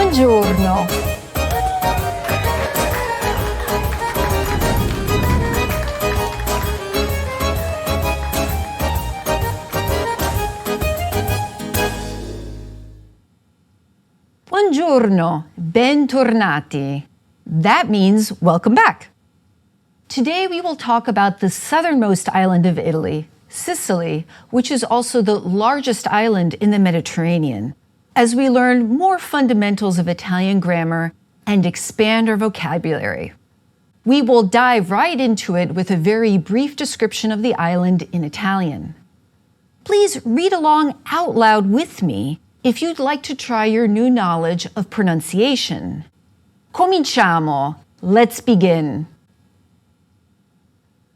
Buongiorno. Buongiorno, bentornati. That means welcome back. Today we will talk about the southernmost island of Italy, Sicily, which is also the largest island in the Mediterranean, as we learn more fundamentals of Italian grammar and expand our vocabulary. We will dive right into it with a very brief description of the island in Italian. Please read along out loud with me if you'd like to try your new knowledge of pronunciation. Cominciamo. Let's begin.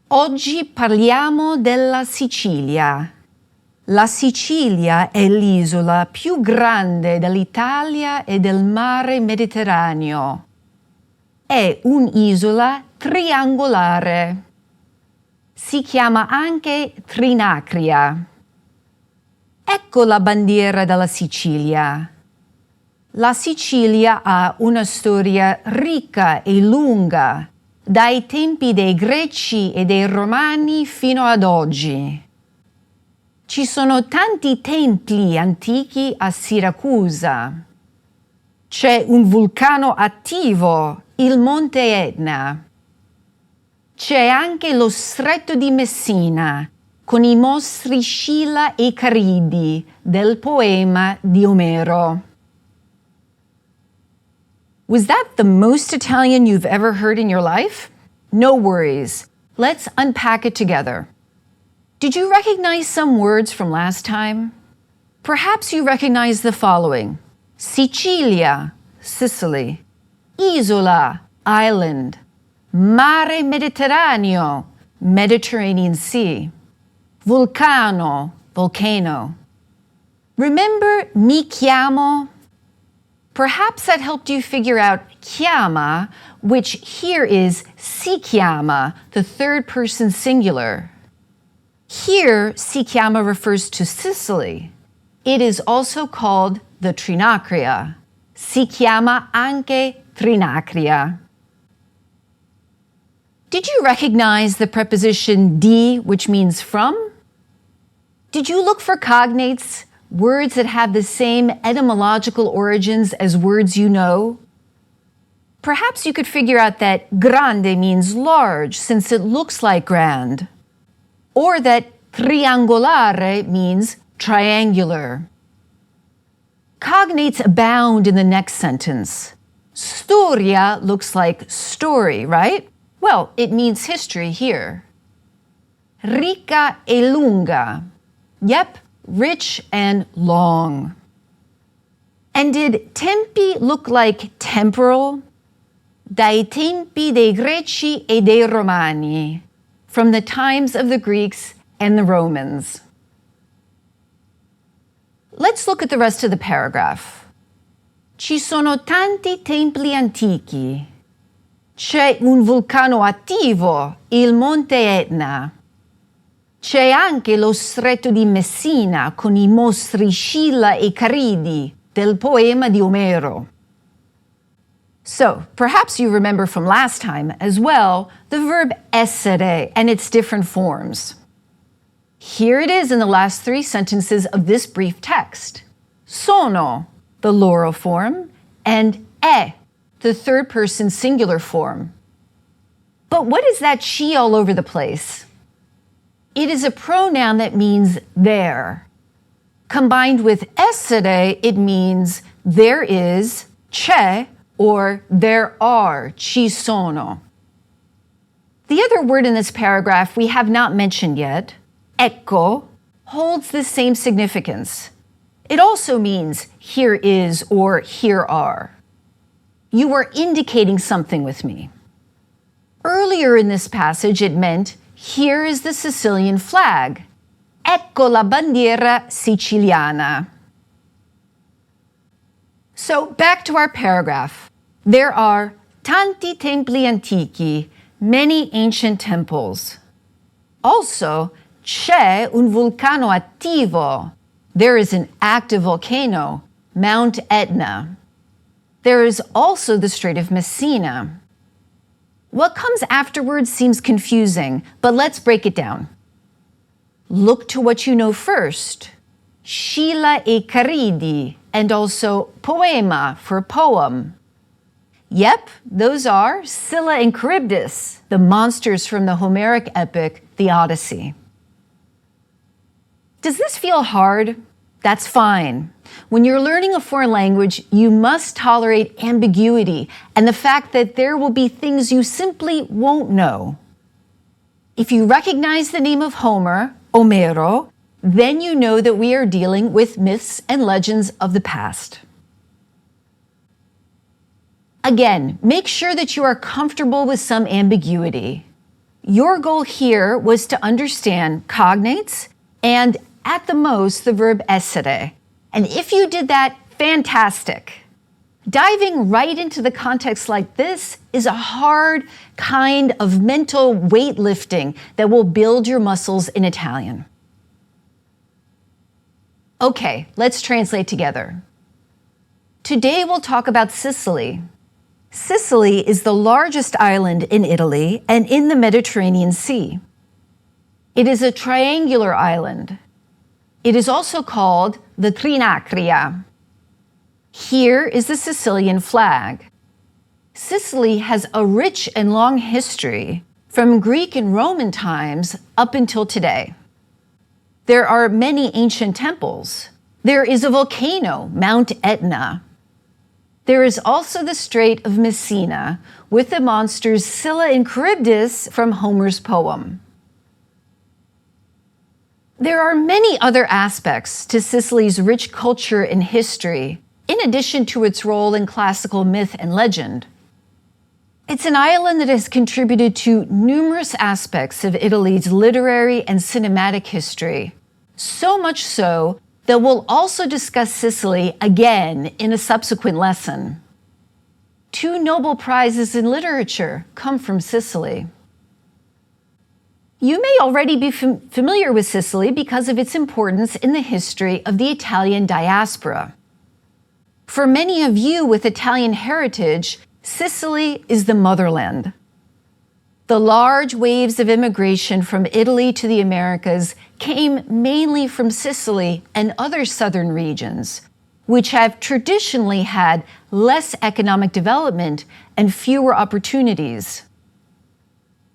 Oggi parliamo della Sicilia. La Sicilia è l'isola più grande dell'Italia e del mare Mediterraneo. È un'isola triangolare. Si chiama anche Trinacria. Ecco la bandiera della Sicilia. La Sicilia ha una storia ricca e lunga, dai tempi dei Greci e dei Romani fino ad oggi. Ci sono tanti templi antichi a Siracusa. C'è un vulcano attivo, il Monte Etna. C'è anche lo Stretto di Messina, con i mostri Scilla e Caridi del poema di Omero. Was that the most Italian you've ever heard in your life? No worries. Let's unpack it together. Did you recognize some words from last time? Perhaps you recognize the following: Sicilia, Sicily; Isola, island; Mare Mediterraneo, Mediterranean Sea; Vulcano, volcano. Remember mi chiamo? Perhaps that helped you figure out chiama, which here is si chiama, the third person singular. Here, si chiama refers to Sicily. It is also called the Trinacria. Si chiama anche Trinacria. Did you recognize the preposition di, which means from? Did you look for cognates, words that have the same etymological origins as words you know? Perhaps you could figure out that grande means large, since it looks like grand, or that triangolare means triangular. Cognates abound in the next sentence. Storia looks like story, right? Well, it means history here. Ricca e lunga. Yep, rich and long. And did tempi look like temporal? Dai tempi dei Greci e dei Romani, from the times of the Greeks and the Romans. Let's look at the rest of the paragraph. Ci sono tanti templi antichi. C'è un vulcano attivo, il Monte Etna. C'è anche lo Stretto di Messina con i mostri Scilla e Caridi del poema di Omero. So, perhaps you remember from last time as well the verb essere and its different forms. Here it is in the last three sentences of this brief text. Sono, the plural form, and è, the third person singular form. But what is that ci all over the place? It is a pronoun that means there. Combined with essere, it means there is, c'è, or there are, ci sono. The other word in this paragraph we have not mentioned yet, ecco, holds the same significance. It also means here is or here are. You are indicating something with me. Earlier in this passage, it meant here is the Sicilian flag. Ecco la bandiera siciliana. So back to our paragraph. There are tanti templi antichi, many ancient temples. Also, c'è un vulcano attivo. There is an active volcano, Mount Etna. There is also the Strait of Messina. What comes afterwards seems confusing, but let's break it down. Look to what you know first. Scilla e Caridi, and also poema for poem. Yep, those are Scylla and Charybdis, the monsters from the Homeric epic, the Odyssey. Does this feel hard? That's fine. When you're learning a foreign language, you must tolerate ambiguity and the fact that there will be things you simply won't know. If you recognize the name of Homer, Omero, then you know that we are dealing with myths and legends of the past. Again, make sure that you are comfortable with some ambiguity. Your goal here was to understand cognates and, at the most, the verb essere. And if you did that, fantastic. Diving right into the context like this is a hard kind of mental weightlifting that will build your muscles in Italian. Okay, let's translate together. Today we'll talk about Sicily. Sicily is the largest island in Italy and in the Mediterranean Sea. It is a triangular island. It is also called the Trinacria. Here is the Sicilian flag. Sicily has a rich and long history from Greek and Roman times up until today. There are many ancient temples. There is a volcano, Mount Etna. There is also the Strait of Messina with the monsters Scylla and Charybdis from Homer's poem. There are many other aspects to Sicily's rich culture and history, in addition to its role in classical myth and legend. It's an island that has contributed to numerous aspects of Italy's literary and cinematic history, so much so that we'll also discuss Sicily again in a subsequent lesson. 2 Nobel Prizes in literature come from Sicily. You may already be familiar with Sicily because of its importance in the history of the Italian diaspora. For many of you with Italian heritage, Sicily is the motherland. The large waves of immigration from Italy to the Americas came mainly from Sicily and other southern regions, which have traditionally had less economic development and fewer opportunities.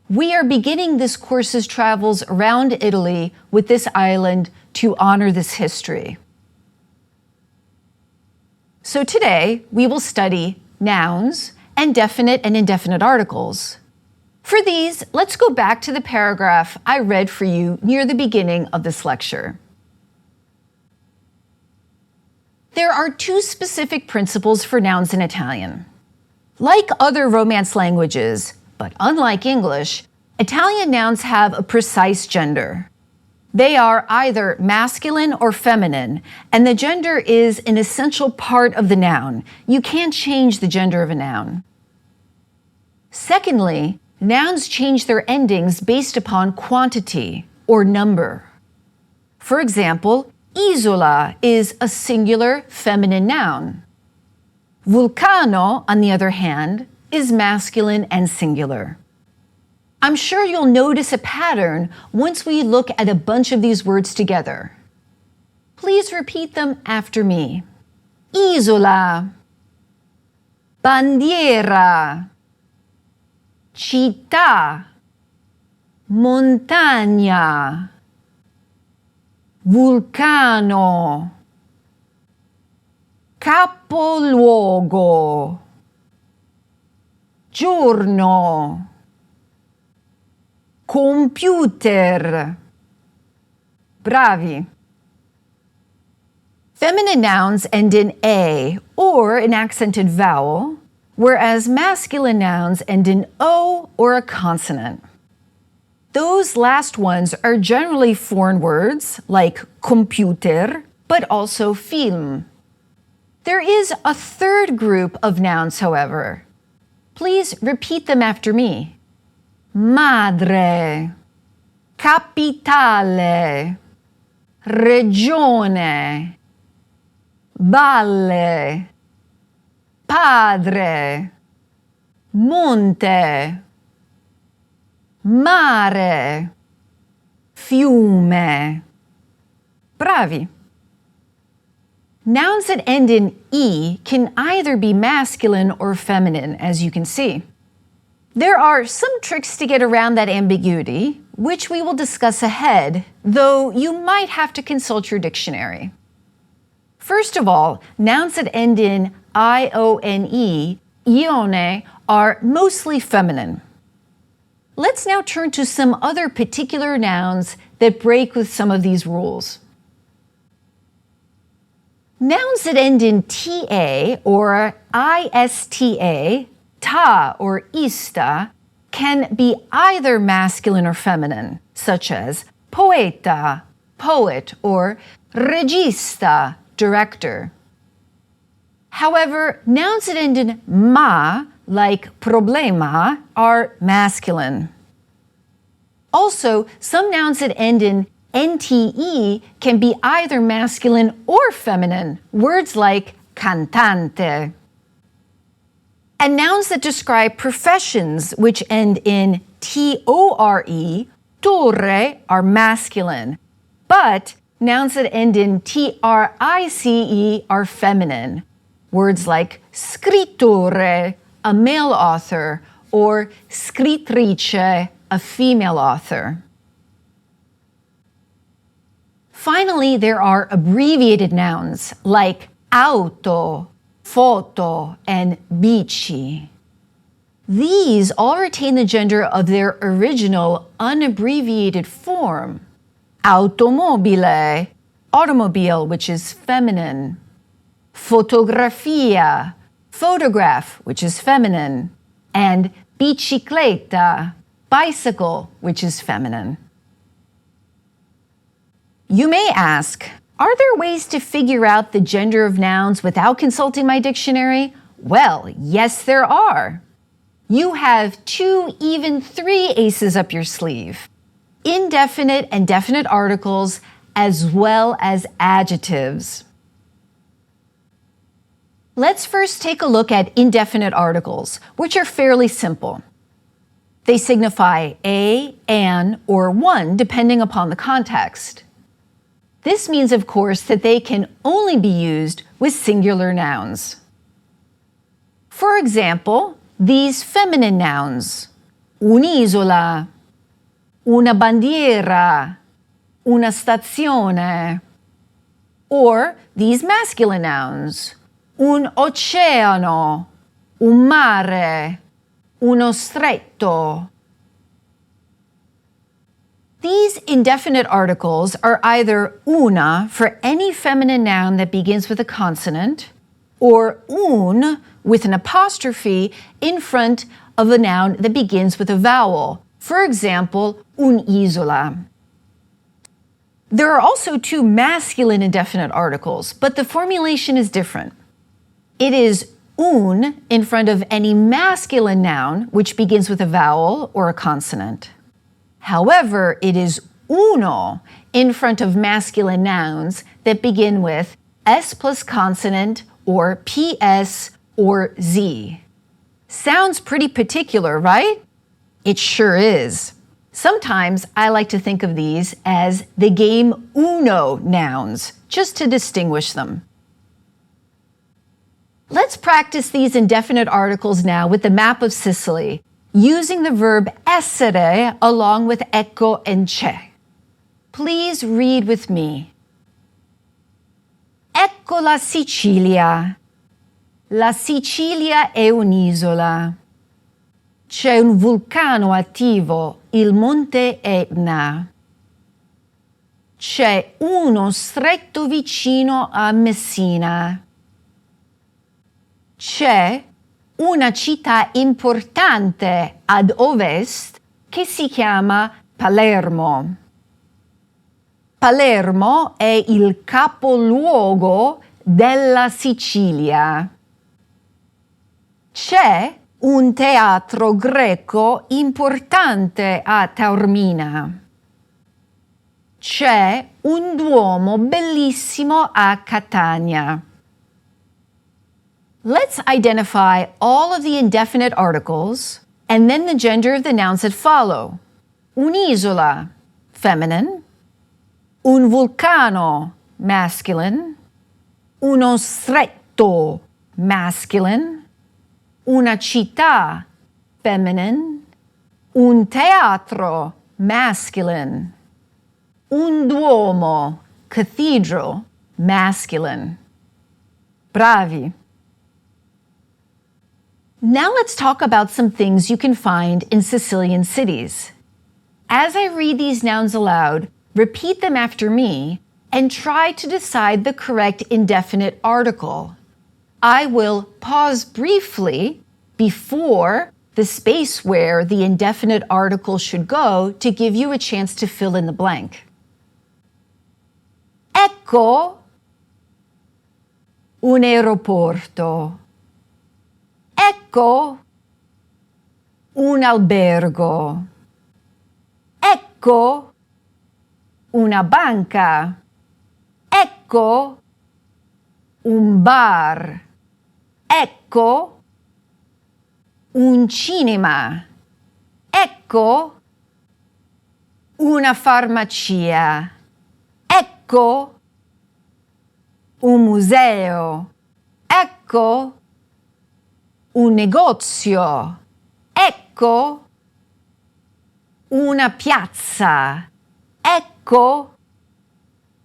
We are beginning this course's travels around Italy with this island to honor this history. So today, we will study nouns and definite and indefinite articles. For these, let's go back to the paragraph I read for you near the beginning of this lecture. There are 2 specific principles for nouns in Italian. Like other Romance languages, but unlike English, Italian nouns have a precise gender. They are either masculine or feminine, and the gender is an essential part of the noun. You can't change the gender of a noun. Secondly, nouns change their endings based upon quantity or number. For example, isola is a singular feminine noun. Vulcano, on the other hand, is masculine and singular. I'm sure you'll notice a pattern once we look at a bunch of these words together. Please repeat them after me. Isola, bandiera, città, montagna, vulcano, capoluogo, giorno, computer. Bravi. Feminine nouns end in A or an accented vowel, whereas masculine nouns end in O or a consonant. Those last ones are generally foreign words like computer, but also film. There is a third group of nouns, however. Please repeat them after me. Madre, capitale, regione, valle, padre, monte, mare, fiume. Bravi! Nouns that end in E can either be masculine or feminine, as you can see. There are some tricks to get around that ambiguity, which we will discuss ahead, though you might have to consult your dictionary. First of all, nouns that end in ione, ione, are mostly feminine. Let's now turn to some other particular nouns that break with some of these rules. Nouns that end in ta or ista, ta or ista, can be either masculine or feminine, such as poeta, poet, or regista, director. However, nouns that end in ma, like problema, are masculine. Also, some nouns that end in nte can be either masculine or feminine, words like cantante. And nouns that describe professions, which end in tore, torre, are masculine, but nouns that end in trice are feminine, words like scrittore, a male author, or scrittrice, a female author. Finally, there are abbreviated nouns like auto, foto, and bici. These all retain the gender of their original unabbreviated form. Automobile, automobile, which is feminine. Fotografia, photograph, which is feminine. And bicicletta, bicycle, which is feminine. You may ask, are there ways to figure out the gender of nouns without consulting my dictionary? Well, yes, there are. You have 2, even 3 aces up your sleeve. Indefinite and definite articles, as well as adjectives. Let's first take a look at indefinite articles, which are fairly simple. They signify a, an, or one, depending upon the context. This means, of course, that they can only be used with singular nouns. For example, these feminine nouns, un'isola, una bandiera, una stazione, or these masculine nouns, un oceano, un mare, uno stretto. These indefinite articles are either una for any feminine noun that begins with a consonant, or un with an apostrophe in front of a noun that begins with a vowel. For example, un'isola. There are also 2 masculine indefinite articles, but the formulation is different. It is un in front of any masculine noun which begins with a vowel or a consonant. However, it is uno in front of masculine nouns that begin with S plus consonant or PS or Z. Sounds pretty particular, right? It sure is. Sometimes I like to think of these as the game Uno nouns, just to distinguish them. Let's practice these indefinite articles now with the map of Sicily, using the verb essere along with ecco and c'è. Please read with me. Ecco la Sicilia. La Sicilia è un'isola. C'è un vulcano attivo, il monte Etna. C'è uno stretto vicino a Messina. C'è una città importante ad ovest che si chiama Palermo. Palermo è il capoluogo della Sicilia. C'è un teatro greco importante a Taormina. C'è un duomo bellissimo a Catania. Let's identify all of the indefinite articles and then the gender of the nouns that follow. Un'isola, feminine. Un vulcano, masculine. Uno stretto, masculine. Una città, feminine. Un teatro, masculine. Un duomo, cathedral, masculine. Bravi. Now let's talk about some things you can find in Sicilian cities. As I read these nouns aloud, repeat them after me and try to decide the correct indefinite article. I will pause briefly before the space where the indefinite article should go to give you a chance to fill in the blank. Ecco un aeroporto. Ecco un albergo. Ecco una banca. Ecco un bar. Ecco un cinema. Ecco una farmacia. Ecco un museo. Ecco un negozio. Ecco una piazza. Ecco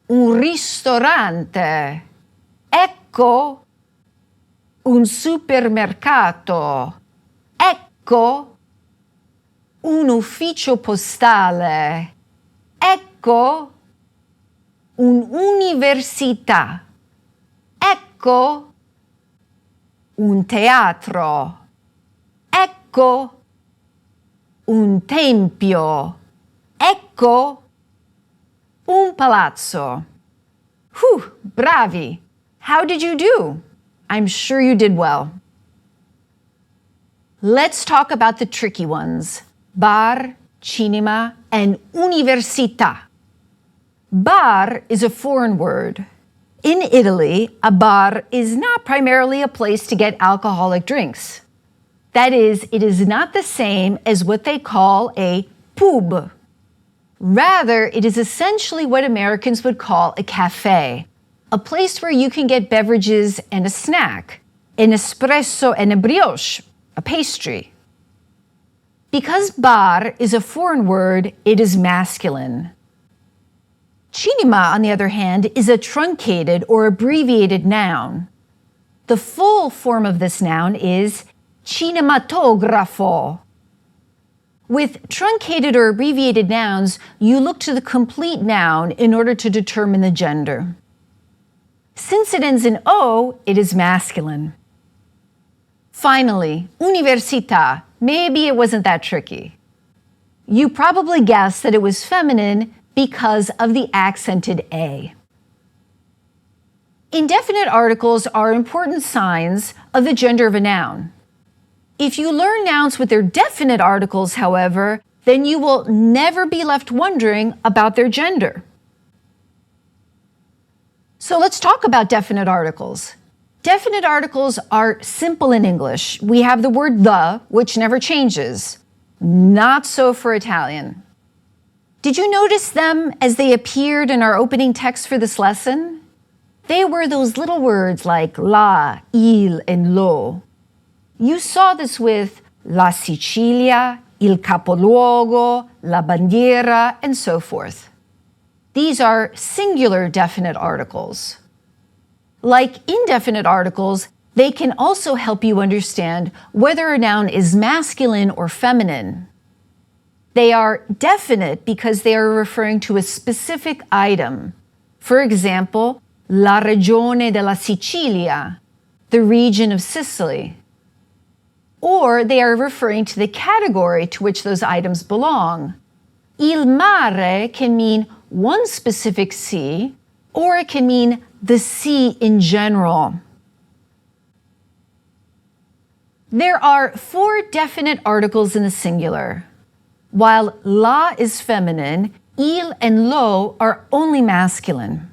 un ristorante. Ecco un supermercato. Ecco un ufficio postale. Ecco un'università. Ecco un teatro. Ecco un tempio. Ecco un palazzo. Whew, bravi! How did you do? I'm sure you did well. Let's talk about the tricky ones. Bar, cinema, and università. Bar is a foreign word. In Italy, a bar is not primarily a place to get alcoholic drinks. That is, it is not the same as what they call a pub. Rather, it is essentially what Americans would call a cafe, a place where you can get beverages and a snack, an espresso and a brioche, a pastry. Because bar is a foreign word, it is masculine. Cinema, on the other hand, is a truncated or abbreviated noun. The full form of this noun is cinematografo. With truncated or abbreviated nouns, you look to the complete noun in order to determine the gender. Since it ends in O, it is masculine. Finally, università. Maybe it wasn't that tricky. You probably guessed that it was feminine because of the accented A. Indefinite articles are important signs of the gender of a noun. If you learn nouns with their definite articles, however, then you will never be left wondering about their gender. So let's talk about definite articles. Definite articles are simple in English. We have the word the, which never changes. Not so for Italian. Did you notice them as they appeared in our opening text for this lesson? They were those little words like la, il, and lo. You saw this with la Sicilia, il capoluogo, la bandiera, and so forth. These are singular definite articles. Like indefinite articles, they can also help you understand whether a noun is masculine or feminine. They are definite because they are referring to a specific item. For example, la regione della Sicilia, the region of Sicily. Or they are referring to the category to which those items belong. Il mare can mean one specific sea, or it can mean the sea in general. There are 4 definite articles in the singular. While la is feminine, il and lo are only masculine.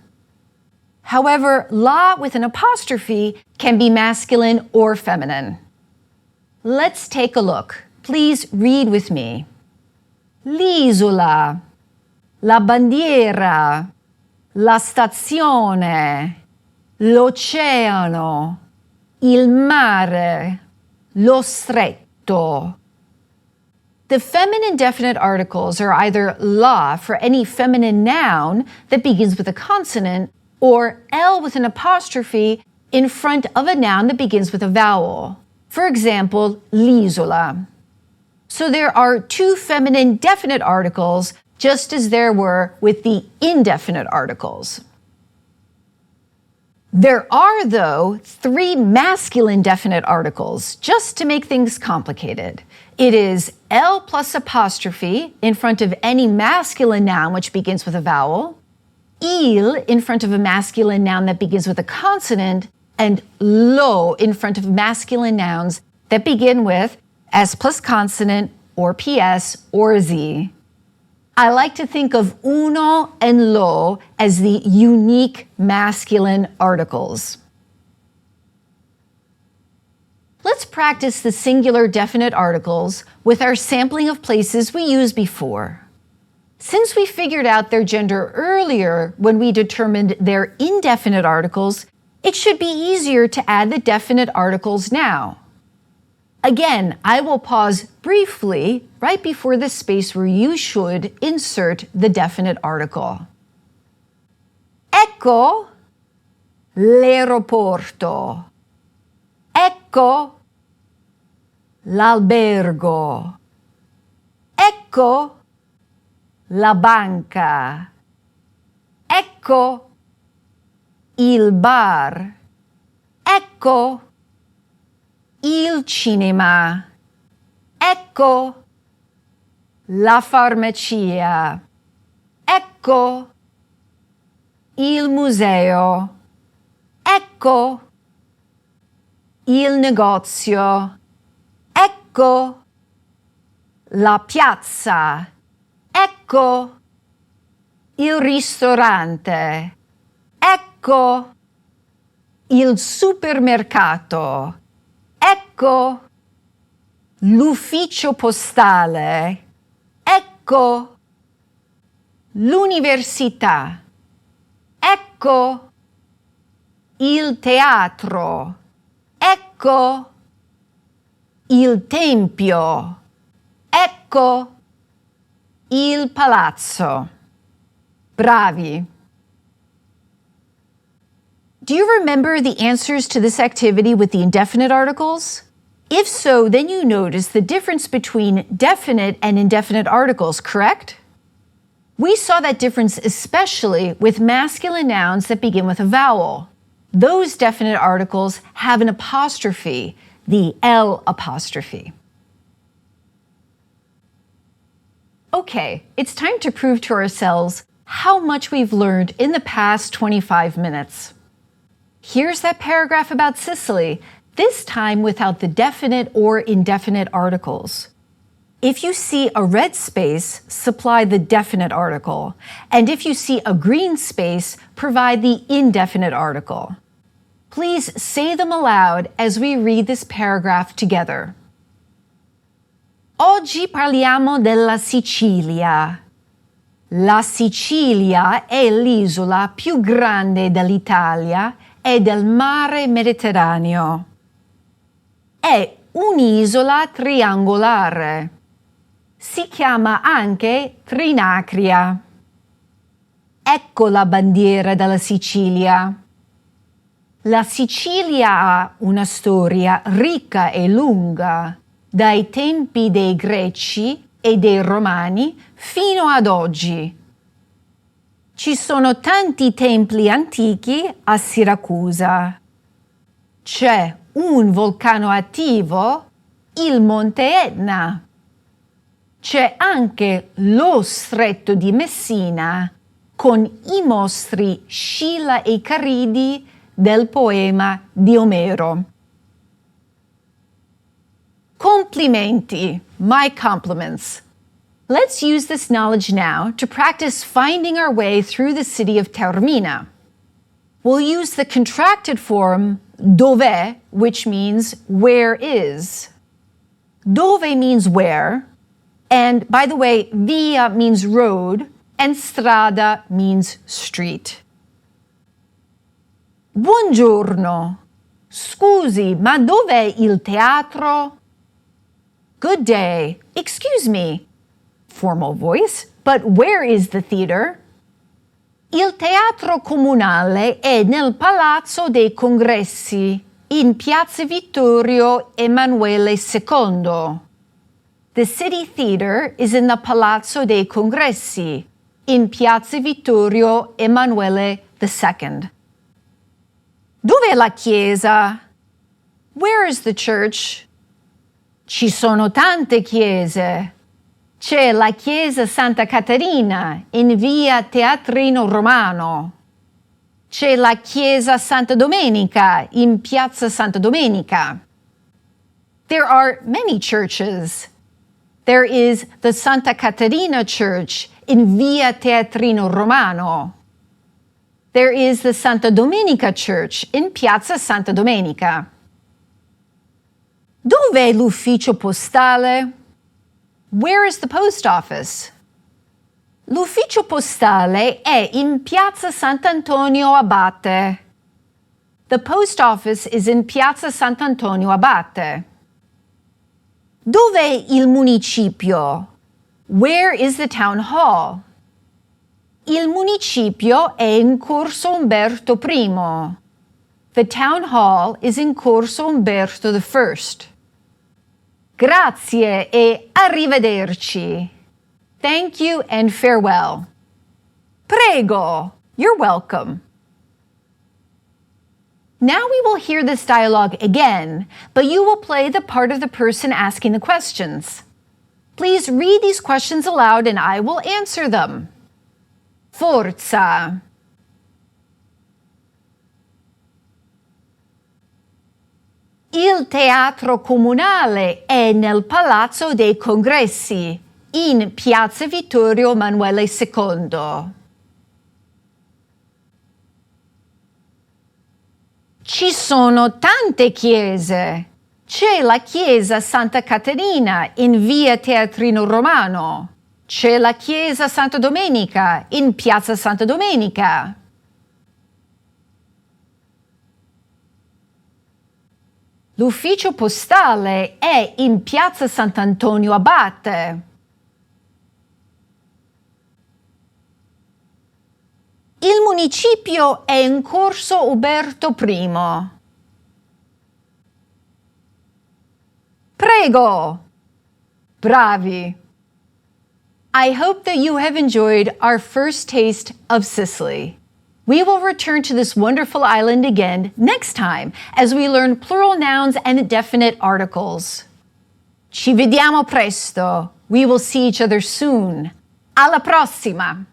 However, la with an apostrophe can be masculine or feminine. Let's take a look. Please read with me. L'isola, la bandiera, la stazione, l'oceano, il mare, lo stretto. The feminine definite articles are either la for any feminine noun that begins with a consonant or l with an apostrophe in front of a noun that begins with a vowel. For example, l'isola. So there are two feminine definite articles, just as there were with the indefinite articles. There are, though, three masculine definite articles, just to make things complicated. It is L plus apostrophe in front of any masculine noun which begins with a vowel, il in front of a masculine noun that begins with a consonant, and lo in front of masculine nouns that begin with S plus consonant or PS or Z. I like to think of uno and lo as the unique masculine articles. Let's practice the singular definite articles with our sampling of places we used before. Since we figured out their gender earlier when we determined their indefinite articles, it should be easier to add the definite articles now. Again, I will pause briefly right before the space where you should insert the definite article. Ecco l'aeroporto. Ecco l'albergo. Ecco la banca. Ecco il bar. Ecco il cinema. Ecco la farmacia. Ecco il museo. Ecco il negozio. Ecco la piazza. Ecco il ristorante. Ecco il supermercato. Ecco l'ufficio postale. Ecco l'università. Ecco il teatro. Ecco il tempio. Ecco il palazzo. Bravi. Do you remember the answers to this activity with the indefinite articles? If so, then you notice the difference between definite and indefinite articles, correct? We saw that difference especially with masculine nouns that begin with a vowel. Those definite articles have an apostrophe, the L apostrophe. Okay, it's time to prove to ourselves how much we've learned in the past 25 minutes. Here's that paragraph about Sicily, this time without the definite or indefinite articles. If you see a red space, supply the definite article, and if you see a green space, provide the indefinite article. Please say them aloud as we read this paragraph together. Oggi parliamo della Sicilia. La Sicilia è l'isola più grande dell'Italia e del mare Mediterraneo. È un'isola triangolare. Si chiama anche Trinacria. Ecco la bandiera della Sicilia. La Sicilia ha una storia ricca e lunga, dai tempi dei Greci e dei Romani fino ad oggi. Ci sono tanti templi antichi a Siracusa. C'è un vulcano attivo, il Monte Etna. C'è anche lo Stretto di Messina con i mostri Scilla e Caridi del poema di Omero. Complimenti, my compliments. Let's use this knowledge now to practice finding our way through the city of Taormina. we'll use the contracted form dov'è, which means where is. Dove means where, and by the way, via means road, and strada means street. Buongiorno. Scusi, ma dov'è il teatro? Good day. Excuse me. Formal voice, but where is the theater? Il teatro comunale è nel Palazzo dei Congressi, in Piazza Vittorio Emanuele II. The city theater is in the Palazzo dei Congressi, in Piazza Vittorio Emanuele II. Dov'è la chiesa? Where is the church? Ci sono tante chiese. C'è la chiesa Santa Caterina in via Teatrino Romano. C'è la chiesa Santa Domenica in piazza Santa Domenica. There are many churches. There is the Santa Caterina Church in via Teatrino Romano. There is the Santa Domenica Church in piazza Santa Domenica. Dov'è l'ufficio postale? Where is the post office? L'ufficio postale è in piazza Sant'Antonio Abate. The post office is in piazza Sant'Antonio Abate. Dov'è il municipio? Where is the town hall? Il municipio è in Corso Umberto I. The town hall is in Corso Umberto I. Grazie e arrivederci. Thank you and farewell. Prego. You're welcome. Now we will hear this dialogue again, but you will play the part of the person asking the questions. Please read these questions aloud and I will answer them. Forza. Il teatro comunale è nel Palazzo dei Congressi, in Piazza Vittorio Emanuele II. Ci sono tante chiese. C'è la chiesa Santa Caterina in via Teatrino Romano. C'è la chiesa Santa Domenica in piazza Santa Domenica. L'ufficio postale è in piazza Sant'Antonio Abate. Il municipio è in Corso Umberto I. Prego! Bravi! I hope that you have enjoyed our first taste of Sicily. We will return to this wonderful island again next time as we learn plural nouns and definite articles. Ci vediamo presto. We will see each other soon. Alla prossima!